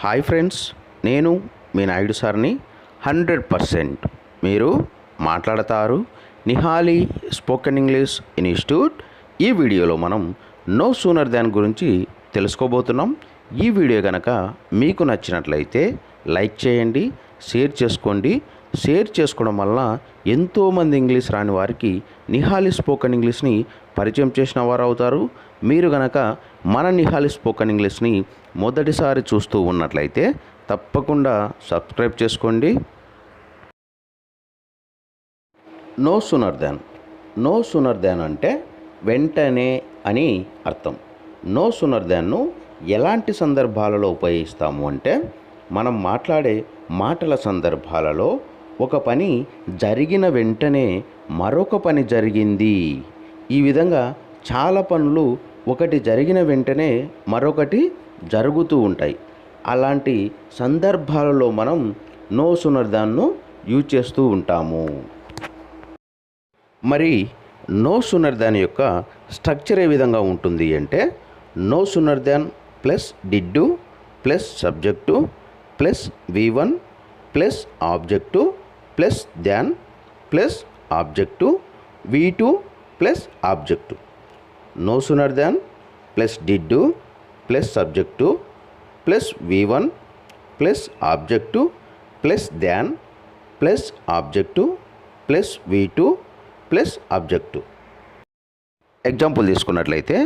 Hi friends, నేను మీ నాయుడు సార్ని. 100% మీరు మాట్లాడతారు నిహాలి స్పోకెన్ ఇంగ్లీష్ ఇన్స్టిట్యూట్. ఈ వీడియోలో మనం నో సూనర్ దాన్ గురించి తెలుసుకోబోతున్నాం. ఈ వీడియో కనుక మీకు నచ్చినట్లయితే లైక్ చేయండి, షేర్ చేసుకోండి. షేర్ చేసుకోవడం వల్ల ఎంతోమంది ఇంగ్లీష్ రాని వారికి నిహాలి స్పోకెన్ ఇంగ్లీష్ని పరిచయం చేసిన వారు అవుతారు. మీరు గనక మన నిహాలి స్పోకెన్ ఇంగ్లీష్ని మొదటిసారి చూస్తూ ఉన్నట్లయితే తప్పకుండా సబ్స్క్రైబ్ చేసుకోండి. No sooner than. No sooner than అంటే వెంటనే అని అర్థం. నో సూనర్ దాన్ను ఎలాంటి సందర్భాలలో ఉపయోగిస్తాము అంటే, మనం మాట్లాడే మాటల సందర్భాలలో ఒక పని జరిగిన వెంటనే మరొక పని జరిగింది. ఈ విధంగా చాలా పనులు ఒకటి జరిగిన వెంటనే మరొకటి జరుగుతూ ఉంటాయి. అలాంటి సందర్భాలలో మనం నో సూనర్ దాన్ను యూజ్ చేస్తూ ఉంటాము. మరి నో సూనర్ దాన్ యొక్క స్ట్రక్చర్ ఏ విధంగా ఉంటుంది అంటే, no sooner than plus did plus subject plus V1 plus object plus than plus object V2 plus object. No sooner than plus did plus subject plus V1 plus object plus than plus object plus V2 plus object. Example తీసుకున్నట్లయితే,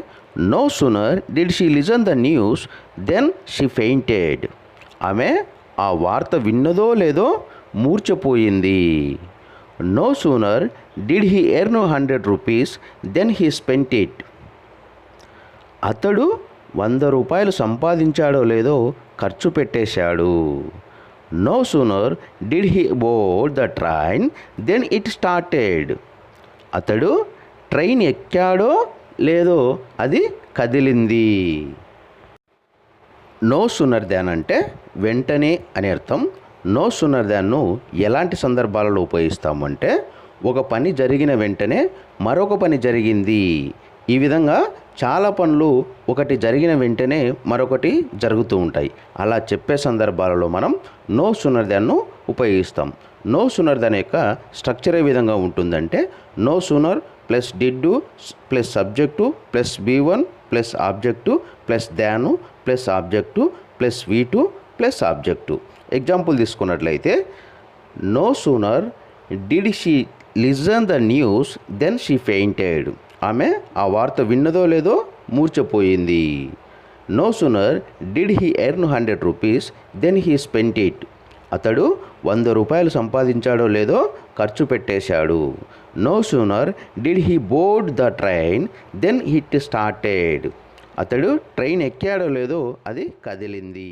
no sooner did she listen the news then she fainted. ఆమె ఆ వార్త విన్నదో లేదో మూర్ఛపోయింది. No sooner did he earn 100 rupees then he spent it. అతడు 100 రూపాయలు సంపాదించాడో లేదో ఖర్చు పెట్టేశాడు. No sooner did he board the train then it started. అతడు ట్రైన్ ఎక్కాడో లేదో అది కదిలింది. నో సూనర్ దాన్ అంటే వెంటనే అని అర్థం. నో సూనర్ దాన్ను ఎలాంటి సందర్భాలలో ఉపయోగిస్తాము అంటే, ఒక పని జరిగిన వెంటనే మరొక పని జరిగింది. ఈ విధంగా చాలా పనులు ఒకటి జరిగిన వెంటనే మరొకటి జరుగుతూ ఉంటాయి. అలా చెప్పే సందర్భాలలో మనం నో సూనర్ దాన్ను ఉపయోగిస్తాం. నో సూనర్ దాన్ యొక్క స్ట్రక్చర్ ఏ విధంగా ఉంటుందంటే, no sooner plus did plus subject plus V1 plus object plus than plus object plus V2 plus object. Example తీసుకున్నట్లయితే, no sooner did she listen the news then she fainted. ఆమె ఆ వార్త విన్నదో లేదో మూర్ఛపోయింది. No sooner did he earn 100 rupees then he spent it. అతడు 100 రూపాయలు సంపాదించాడో లేదో ఖర్చు పెట్టేశాడు. No sooner did he board the train then it started. అతడు ట్రైన్ ఎక్కాడో లేదో అది కదిలింది.